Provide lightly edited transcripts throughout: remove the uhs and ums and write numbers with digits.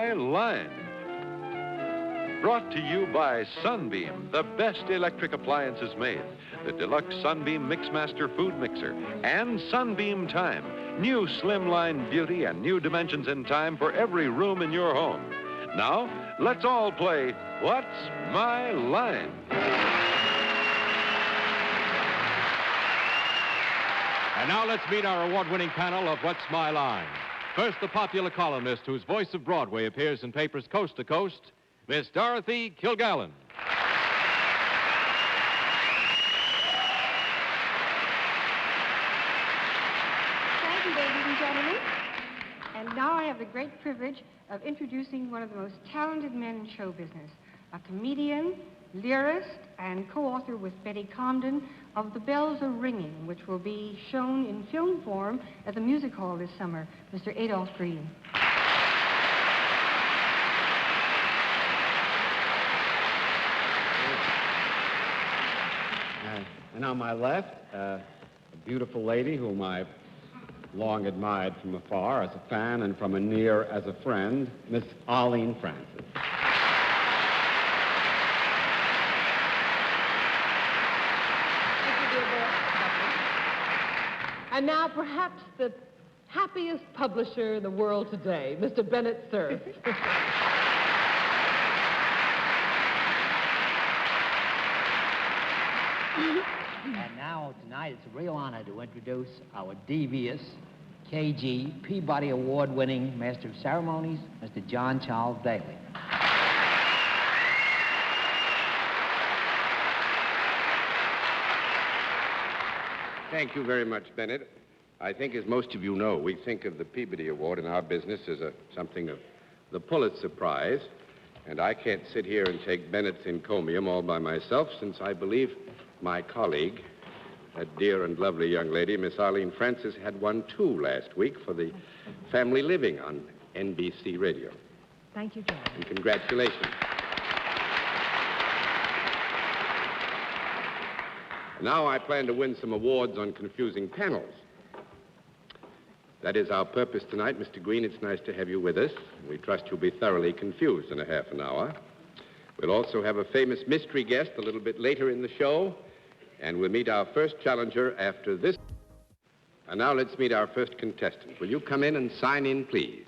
My Line. Brought to you by Sunbeam, the best electric appliances made. The deluxe Sunbeam Mixmaster food mixer and Sunbeam Time. New slimline beauty and new dimensions in time for every room in your home. Now, let's all play What's My Line? And now let's meet our award-winning panel of What's My Line. First, the popular columnist whose voice of Broadway appears in papers coast to coast, Miss Dorothy Kilgallen. Thank you, ladies and gentlemen. And now I have the great privilege of introducing one of the most talented men in show business, a comedian, lyrist, and co-author with Betty Comden of The Bells Are Ringing, which will be shown in film form at the Music Hall this summer, Mr. Adolph Green. And on my left, a beautiful lady whom I've long admired from afar as a fan and from a near as a friend, Miss Arlene Francis. And now, perhaps the happiest publisher in the world today, Mr. Bennett, Cerf. And now, tonight, it's a real honor to introduce our devious, KG, Peabody Award-winning Master of Ceremonies, Mr. John Charles Daly. Thank you very much, Bennett. I think, as most of you know, we think of the Peabody Award in our business as something of the Pulitzer Prize. And I can't sit here and take Bennett's encomium all by myself, since I believe my colleague, that dear and lovely young lady, Miss Arlene Francis, had won too last week for the Family Living on NBC Radio. Thank you, John. And congratulations. Now I plan to win some awards on confusing panels. That is our purpose tonight, Mr. Green. It's nice to have you with us. We trust you'll be thoroughly confused in a half an hour. We'll also have a famous mystery guest a little bit later in the show, and we'll meet our first challenger after this. And now let's meet our first contestant. Will you come in and sign in, please?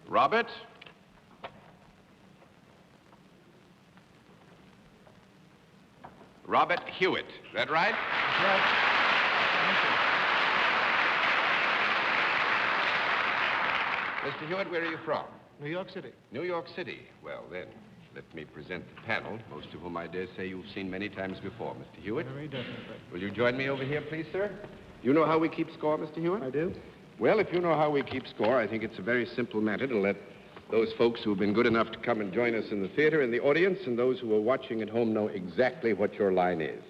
Robert? Robert Hewitt. Is that right? Mr. Hewitt, where are you from? New York City. New York City. Well, then, let me present the panel, most of whom I dare say you've seen many times before. Mr. Hewitt? Very definitely. Will you join me over here, please, sir? You know how we keep score, Mr. Hewitt? I do. Well, if you know how we keep score, I think it's a very simple matter to let those folks who've been good enough to come and join us in the theater and the audience and those who are watching at home know exactly what your line is.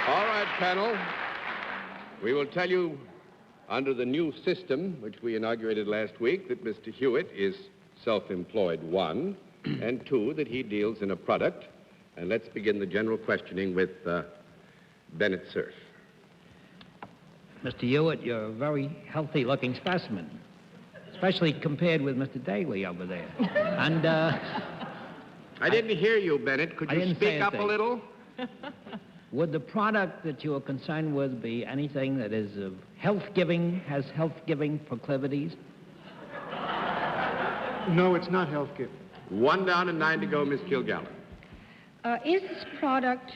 All right, panel. We will tell you, under the new system, which we inaugurated last week, that Mr. Hewitt is self-employed, 1, and 2, that he deals in a product. And let's begin the general questioning with Bennett Cerf. Mr. Hewitt, you're a very healthy-looking specimen, especially compared with Mr. Daly over there. And, I didn't hear you, Bennett. Could you speak up a little? Would the product that you are concerned with be anything that is health-giving, has health-giving proclivities? No, it's not health-giving. 1 down and 9 to go, Miss Kilgallen. Is this product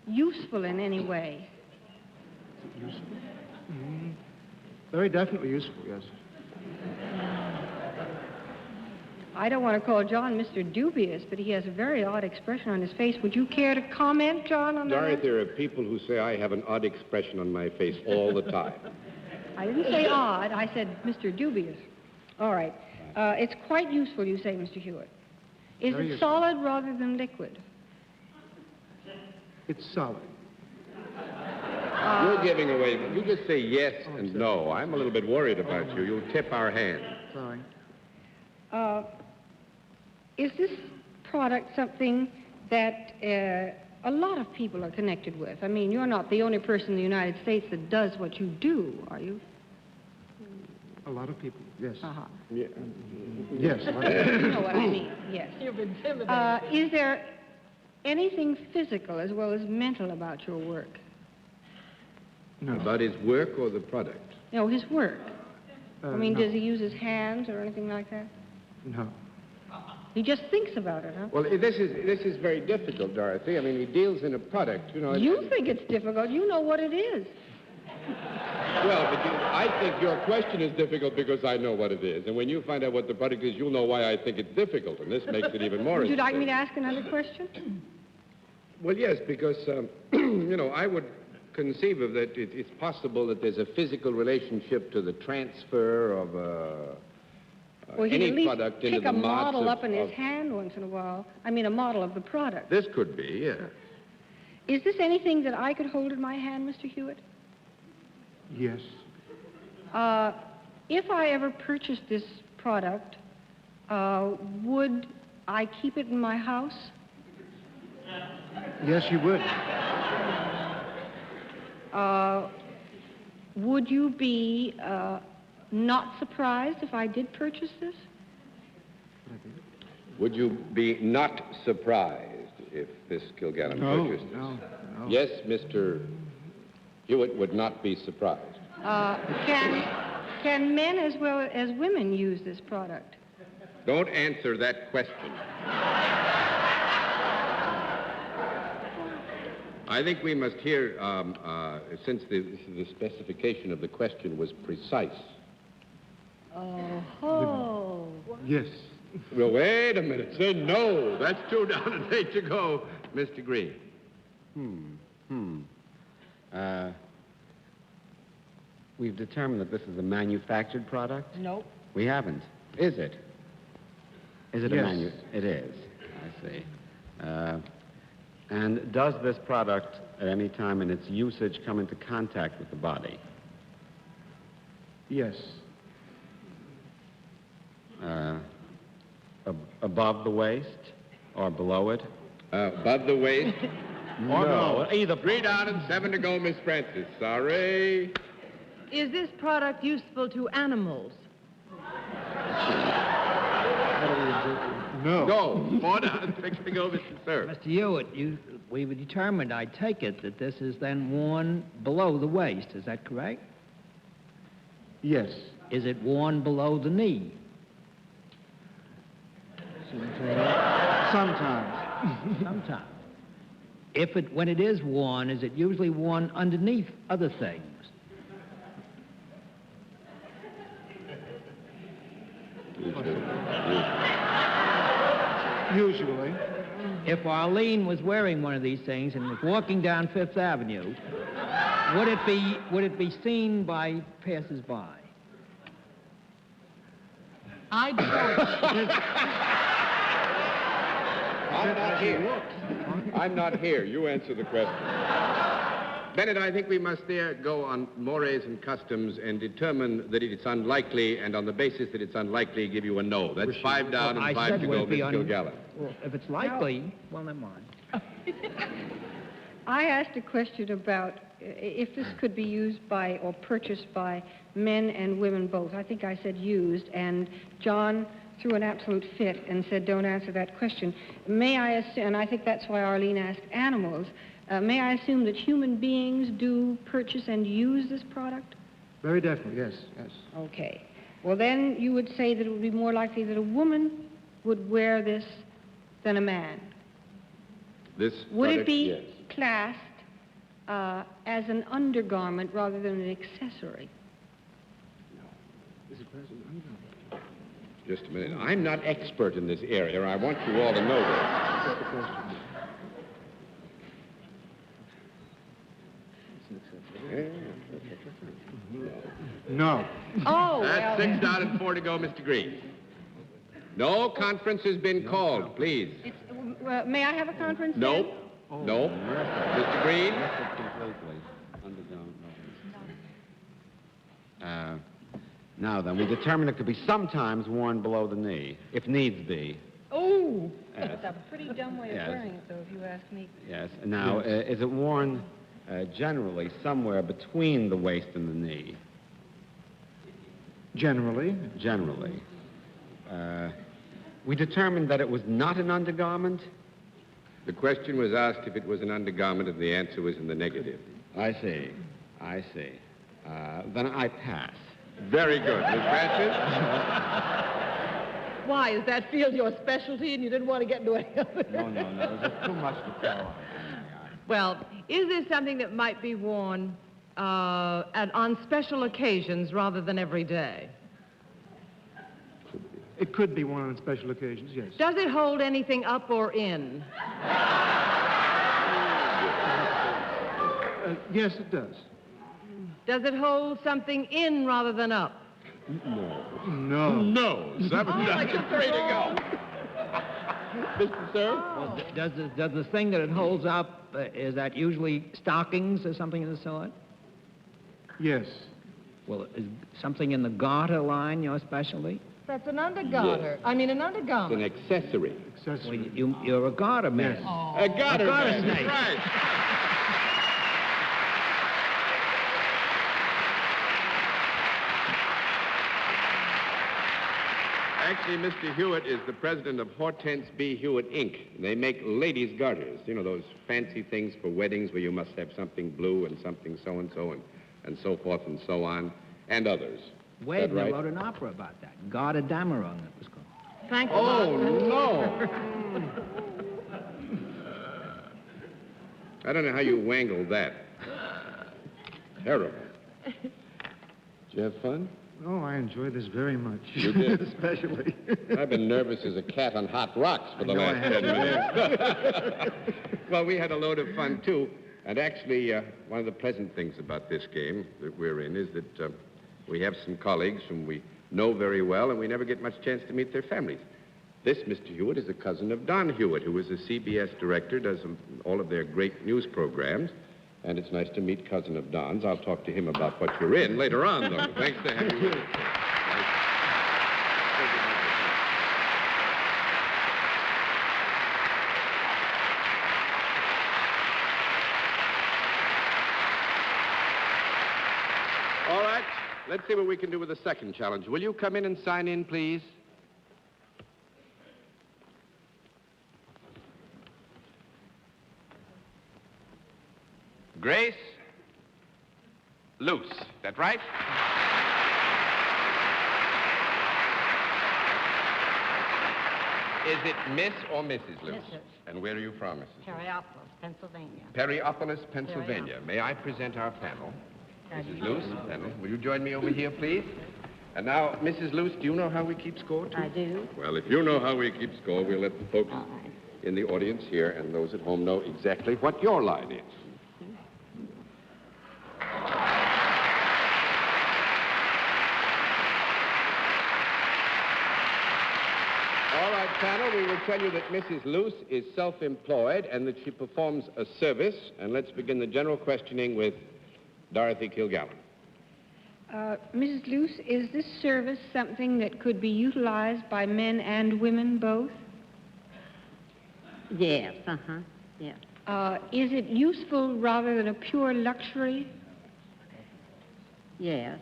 useful in any way? Useful? Very definitely useful, yes. I don't want to call John Mr. Dubious, but he has a very odd expression on his face. Would you care to comment, John, on that? Dorothy, there are people who say I have an odd expression on my face all the time. I didn't say odd. I said Mr. Dubious. All right. It's quite useful, you say, Mr. Hewitt. Is Very it useful. solid rather than liquid? It's solid. You're giving away. You just say yes and no. I'm a little bit worried about you. You'll tip our hand. Sorry. Is this product something that a lot of people are connected with? I mean, you're not the only person in the United States that does what you do, are you? A lot of people, yes. Uh-huh. Yeah. Yes. A lot of people. You know what I mean, yes. You've intimidated. Is there anything physical as well as mental about your work? No. About his work or the product? No, his work. I mean, no. does he use his hands or anything like that? No. He just thinks about it, huh? Well, this is very difficult, Dorothy. I mean, he deals in a product, you know. You think it's difficult. You know what it is. Well, but I think your question is difficult because I know what it is. And when you find out what the product is, you'll know why I think it's difficult. And this makes it even more Would you like me interesting. to ask another question? Well, yes, because, you know, I would conceive of that it's possible that there's a physical relationship to the transfer of Well, he'd any at least product into pick the a model mods up in his hand once in a while. I mean, a model of the product. This could be, yeah. Is this anything that I could hold in my hand, Mr. Hewitt? Yes. If I ever purchased this product, would I keep it in my house? Yes, you would. Would you be not surprised if I did purchase this? Would you be not surprised if this Kilgallen purchased this? No. Yes, Mr. Hewitt would not be surprised. Can men as well as women use this product? Don't answer that question. I think we must hear, since the specification of the question was precise. Oh. Yes. Well, wait a minute. Say no. That's 2 down and 8 to go, Mr. Green. We've determined that this is a manufactured product? Nope. We haven't. Is it? Is it Yes. It is. I see. And does this product at any time in its usage come into contact with the body? Yes. Above the waist or below it? Above the waist. Or no? Either. 3 down and 7 to go, Miss Francis. Sorry. Is this product useful to animals? No. Go. 4 down and 6 to go, Mr. Cerf. Mr. Hewitt, we've determined, I take it, that this is then worn below the waist. Is that correct? Yes. Is it worn below the knee? Sometimes. Sometimes. When it is worn, is it usually worn underneath other things? Usually. If Arlene was wearing one of these things and was walking down Fifth Avenue, would it be seen by passers-by? I don't. I'm not here. I'm not here. You answer the question. Bennett, I think we must there go on mores and customs and determine that it's unlikely, and on the basis that it's unlikely, give you a no. That's 5 down and 5 to go, Miss Kilgallen. Well, if it's likely, well, never mind. I asked a question about if this could be used by or purchased by men and women both. I think I said used, and John threw an absolute fit and said, don't answer that question. May I assume, and I think that's why Arlene asked animals, may I assume that human beings do purchase and use this product? Very definitely, yes. Okay. Well, then you would say that it would be more likely that a woman would wear this than a man. This Would it product, be yes. classed as an undergarment rather than an accessory? Just a minute. I'm not expert in this area. I want you all to know that. No. Oh, That's well, 6 down and 4 to go, Mr. Green. No conference has been called, please. may I have a conference? No. then? No. Mr. Green? Now then, we determined it could be sometimes worn below the knee, if needs be. Oh! Yes. It's a pretty dumb way Yes. of wearing it, though, if you ask me. Yes. Now, is it worn generally somewhere between the waist and the knee? Generally. Generally. We determined that it was not an undergarment? The question was asked if it was an undergarment, and the answer was in the negative. I see. Then I pass. Very good. Miss Francis? Why, is that field your specialty and you didn't want to get into any of it? No. It was just too much to tell. Well, is this something that might be worn on special occasions rather than every day? It could be worn on special occasions, yes. Does it hold anything up or in? Yes, it does. Does it hold something in rather than up? No. No. I took the wrong. Mr. Cerf? Well, does the thing that it holds up, is that usually stockings or something of the sort? Yes. Well, is something in the garter line your specialty? That's an undergarter. Yes. I mean, an It's undergarment. an accessory. Well, Accessory. you're a garter man. Yes. A garter man. snake. Right. Actually, Mr. Hewitt is the president of Hortense B. Hewitt, Inc. They make ladies' garters. You know, those fancy things for weddings where you must have something blue and something so-and-so and so forth and so on, and others. Wagner right? wrote an opera about that. Garter Dameron, it was called. Thank you. Oh, no. I don't know how you wangled that. Terrible. Did you have fun? Oh, I enjoyed this very much. You did? Especially. I've been nervous as a cat on hot rocks for the know I last have. 10 minutes. Well, we had a load of fun, too. And actually, one of the pleasant things about this game that we're in is that we have some colleagues whom we know very well, and we never get much chance to meet their families. This, Mr. Hewitt, is a cousin of Don Hewitt, who is a CBS director, does all of their great news programs. And it's nice to meet cousin of Don's. I'll talk to him about what you're in later on, though. Thanks to having you. All right, let's see what we can do with the second challenge. Will you come in and sign in, please? Grace Luce. That right? Is it Miss or Mrs. Luce? Mrs. And where are you from, Mrs. Periopolis, Pennsylvania. Periopolis, Pennsylvania. May I present our panel? Mrs. Luce, panel. Will you join me over here, please? And now, Mrs. Luce, do you know how we keep score, too? I do. Well, if you know how we keep score, we'll let the folks All right. in the audience here and those at home know exactly what your line is. All right, panel, we will tell you that Mrs. Luce is self-employed and that she performs a service. And let's begin the general questioning with Dorothy Kilgallen. Mrs. Luce, is this service something that could be utilized by men and women both? Yes, yes. Is it useful rather than a pure luxury? Yes,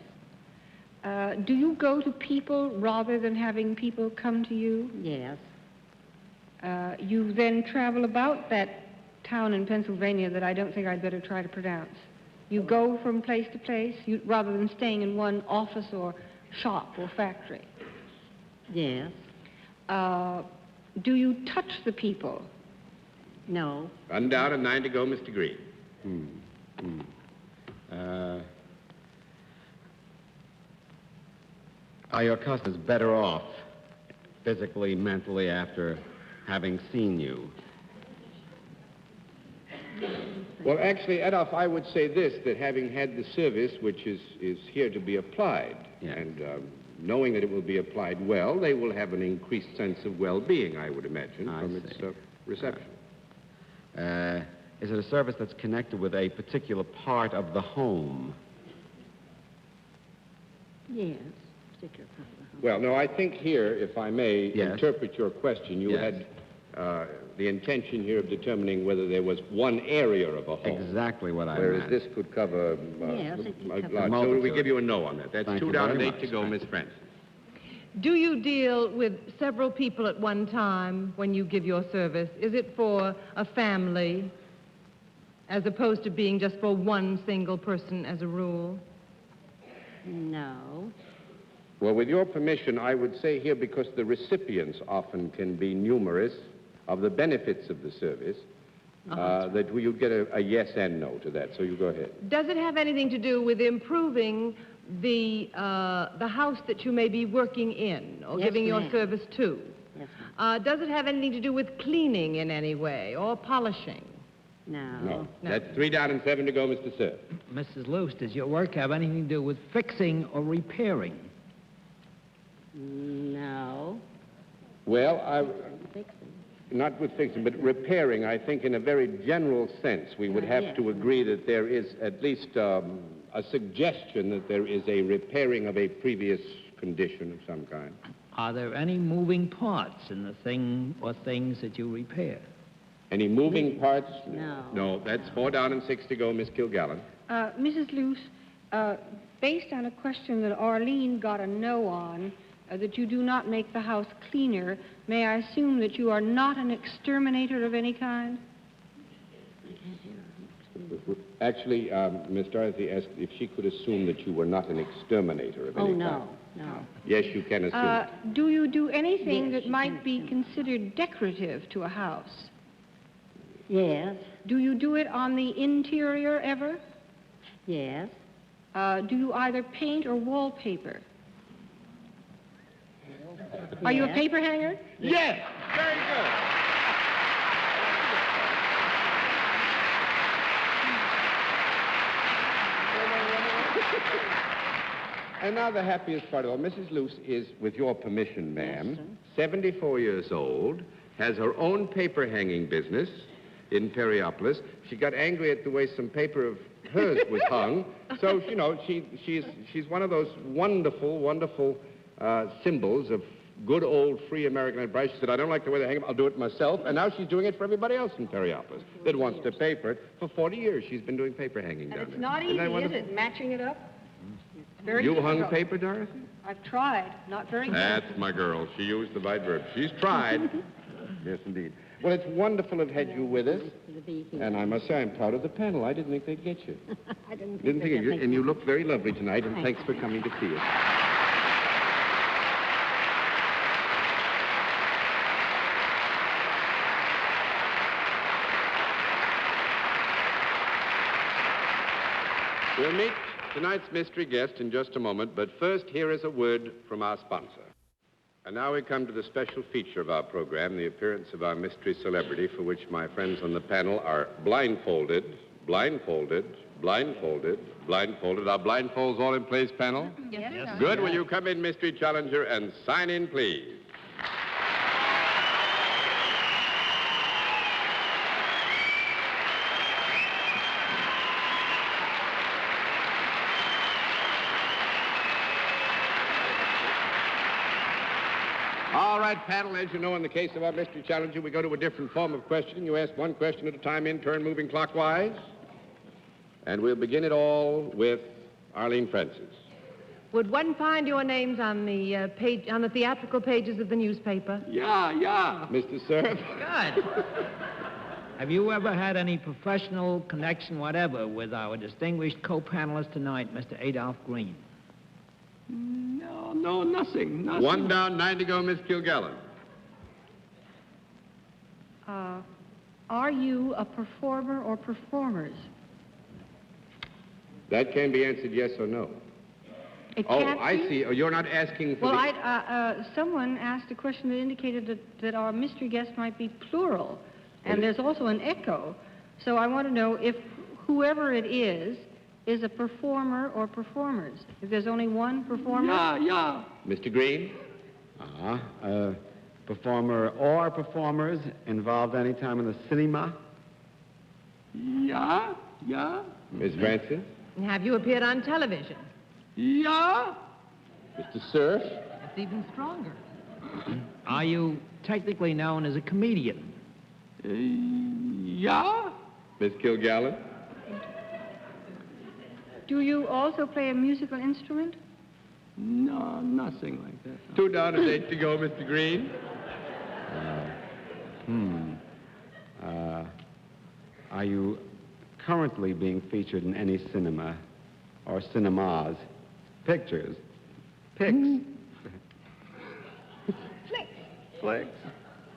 Do you go to people rather than having people come to you? yes, You then travel about that town in Pennsylvania that I don't think I'd better try to pronounce. You go from place to place rather than staying in one office or shop or factory. yes, Do you touch the people? no, Run down and 9 to go, Mr. Green. Are your customers better off physically, mentally, after having seen you? Well, actually, Adolph, I would say this, that having had the service, which is here to be applied, Yes. and knowing that it will be applied well, they will have an increased sense of well-being, I would imagine, I from its see. reception. Is it a service that's connected with a particular part of the home? yes, sticker. Well, no, I think here, if I may Yes. interpret your question, you Yes. had the intention here of determining whether there was one area of a home. Exactly what I Whereas meant. this could cover Yes, it could a cover lot. So multitude. we give you a no on that. That's Thank 2 you down and very 8 to much. go, Thank Miss Francis. Do you deal with several people at one time when you give your service? Is it for a family as opposed to being just for one single person as a rule? No. Well, with your permission, I would say here, because the recipients often can be numerous of the benefits of the service, that you'd get a yes and no to that. So you go ahead. Does it have anything to do with improving the house that you may be working in or Yes, giving your ma'am. service to? Yes, ma'am. Does it have anything to do with cleaning in any way or polishing? No. No. No. That's 3 down and 7 to go, Mr. Cerf. Mrs. Luce, does your work have anything to do with fixing or repairing? No. Well, Fixing. not with fixing, but repairing, I think in a very general sense, we would have Yes. to agree that there is at least a suggestion that there is a repairing of a previous condition of some kind. Are there any moving parts in the thing or things that you repair? Any moving parts? No. No, that's 4 down and 6 to go, Miss Kilgallen. Mrs. Luce, based on a question that Arlene got a no on, that you do not make the house cleaner, may I assume that you are not an exterminator of any kind? Actually, Miss Dorothy asked if she could assume that you were not an exterminator of any Oh, kind. no. Yes, you can assume. Do you do anything Yes, that you might can be assume. considered decorative to a house? Yes. Do you do it on the interior ever? Yes. Do you either paint or wallpaper? Are you a Yes. paper hanger? Yes! Very good. And now the happiest part of all, Mrs. Luce is, with your permission, ma'am, Yes, sir. 74 years old, has her own paper hanging business in Periopolis. She got angry at the way some paper of hers was hung. So, you know, she's one of those wonderful, wonderful symbols of good old free American enterprise. She said, I don't like the way they hang them, I'll do it myself. And now she's doing it for everybody else in Periopolis that wants to pay for it. For 40 years, she's been doing paper hanging down And it's there. not Isn't that easy, is wonderful? it, matching it up? It's very You hung difficult. paper, Dorothy? I've tried, not very good. That's my girl. She used the right verb. She's tried. Yes, indeed. Well, it's wonderful to have had you with us. To be here. And I must say, I'm proud of the panel. I didn't think they'd get you. I didn't Didn't think of you. they'd And you look very lovely tonight, and Thank thanks for coming to see us. We'll meet tonight's mystery guest in just a moment, but first, here is a word from our sponsor. And now we come to the special feature of our program, the appearance of our mystery celebrity, for which my friends on the panel are blindfolded, blindfolded, blindfolded, blindfolded. Are blindfolds all in place, panel? Yes, sir. Good. Will you come in, mystery challenger, and sign in, please? All right, panel, as you know, in the case of our mystery challenger, we go to a different form of questioning. You ask one question at a time in turn, moving clockwise. And we'll begin it all with Arlene Francis. Would one find your names on the on the theatrical pages of the newspaper? Yeah. Mr. Cerf? Good. Have you ever had any professional connection whatever with our distinguished co-panelist tonight, Mr. Adolph Green? No, nothing. 1 down, 9 to go, Miss Kilgallen. Are you a performer or performers? That can be answered yes or no. It Oh, can't I be? see. Oh, you're not asking for Well, someone asked a question that indicated that our mystery guest might be plural, and there's also an echo. So I want to know if whoever it is a performer or performers. If there's only one performer? Yeah. Mr. Green? Performer or performers involved any time in the cinema? Yeah. Miss Francis? Have you appeared on television? Yeah. Mr. Cerf? It's even stronger. Are you technically known as a comedian? Yeah? Miss Kilgallen? Do you also play a musical instrument? No, nothing like that. 2 down and 8 to go, Mr. Green. Are you currently being featured in any cinema or cinemas? Pictures? Pics? Flicks?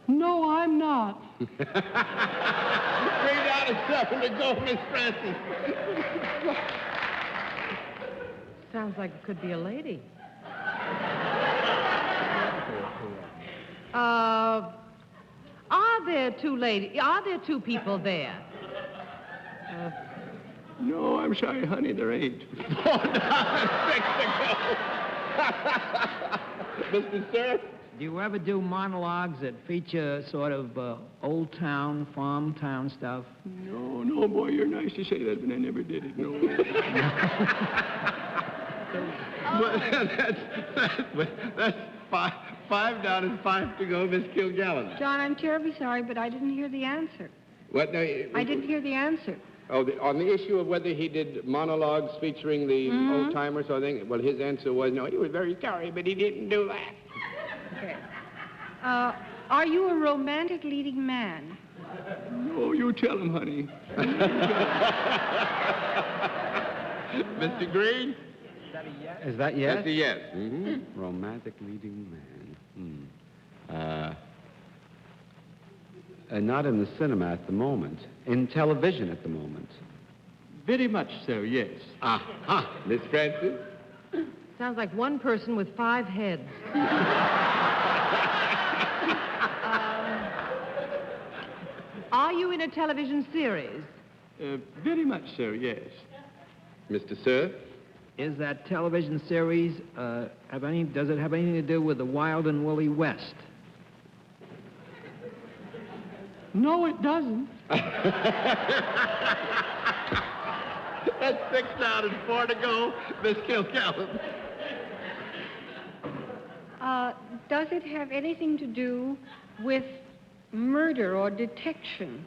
No, I'm not. 3 down and 7 to go, Miss Francis. Sounds like it could be a lady. Are there two people there? No, I'm sorry, honey, there ain't. 4 down and 6 to go. Mr. Cerf? Do you ever do monologues that feature sort of old town, farm town stuff? No, boy, you're nice to say that, but I never did it, no. That's 5 down and 5 to go, Miss Kilgallen. John, I'm terribly sorry, but I didn't hear the answer. What? No, I didn't hear the answer. Oh, on the issue of whether he did monologues featuring the old-timers or thing, well, his answer was, no, he was very sorry, but he didn't do that. Okay. Are you a romantic leading man? No, you tell him, honey. Mr. Green? Is that yes? That's a yes. Romantic leading man. Not in the cinema at the moment. In television at the moment. Very much so, yes. Miss Francis? Sounds like one person with 5 heads. Are you in a television series? Very much so, yes. Mr. Cerf? Is that television series, does it have anything to do with the Wild and Woolly West? No, it doesn't. That's 6 down and 4 to go, Miss Kilgallen. Does it have anything to do with murder or detection?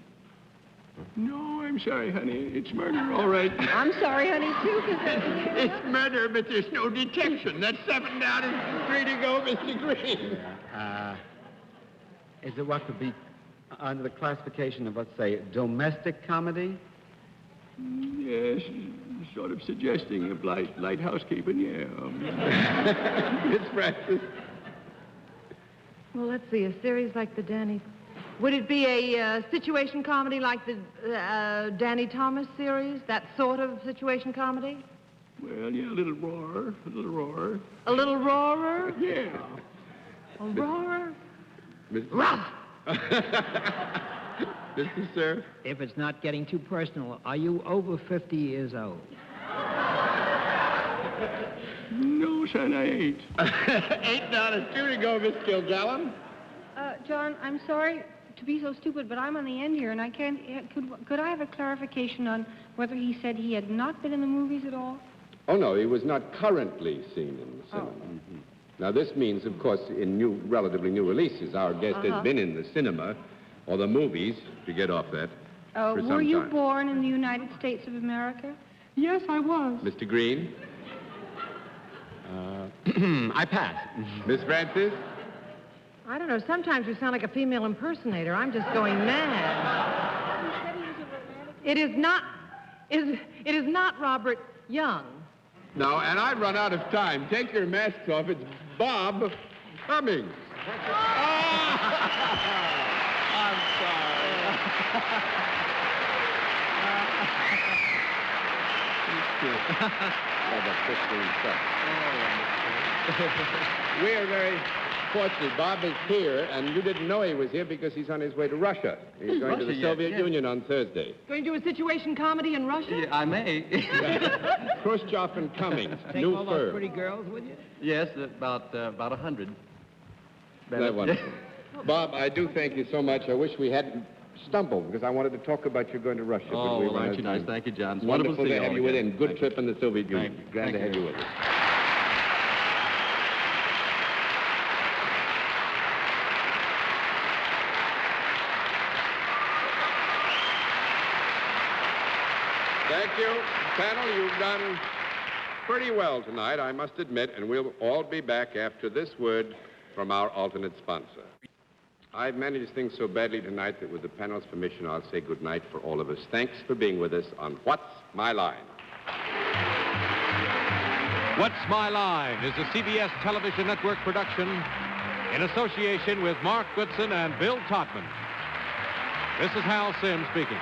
No, I'm sorry, honey. It's murder, all right. I'm sorry, honey, too, because It's murder, but there's no detection. That's 7 down and 3 to go, Mr. Green. Is it what could be under the classification of, let's say, domestic comedy? Yes, sort of suggesting of light housekeeping, yeah. Miss Francis. Well, let's see, a series like the Danny... Would it be a situation comedy like the Danny Thomas series? That sort of situation comedy? Well, yeah, a little roar. A little roarer? Yeah. A roarer? Ruff! Mr. Cerf? If it's not getting too personal, are you over 50 years old? No, son, I ain't. 8 down and 2 to go, Miss Kilgallen. John, I'm sorry to be so stupid, but I'm on the end here, and I can't... Could I have a clarification on whether he said he had not been in the movies at all? Oh, no, he was not currently seen in the cinema. Now, this means, of course, in relatively new releases. Our guest has been in the cinema or the movies, to get off that, for some Were you time. born in the United States of America? Yes, I was. Mr. Green? I pass. Miss Francis? I don't know. Sometimes you sound like a female impersonator. I'm just going mad. It is not Robert Young. No, and I've run out of time. Take your masks off. It's Bob Cummings. I'm sorry. We are very fortunate. Bob is here, and you didn't know he was here because he's on his way to Russia. He's going to the Soviet Union on Thursday. Going to do a situation comedy in Russia? Yeah, I may. Khrushchev and Cummings, Take new all those firm. pretty girls with you? Yes, about 100. That's wonderful. Bob, I do thank you so much. I wish we hadn't stumbled because I wanted to talk about you going to Russia. Oh, but we well, ran aren't you out of nice? time. Thank you, John. It's Wonderful wonderful to have you again. within. Good Thank trip in the Soviet Union. Thank you. Glad to Thank have you. you with us. Thank you. Panel, you've done pretty well tonight, I must admit, and we'll all be back after this word from our alternate sponsor. I've managed things so badly tonight that with the panel's permission, I'll say good night for all of us. Thanks for being with us on What's My Line? What's My Line is a CBS television network production in association with Mark Goodson and Bill Todman. This is Hal Sims speaking.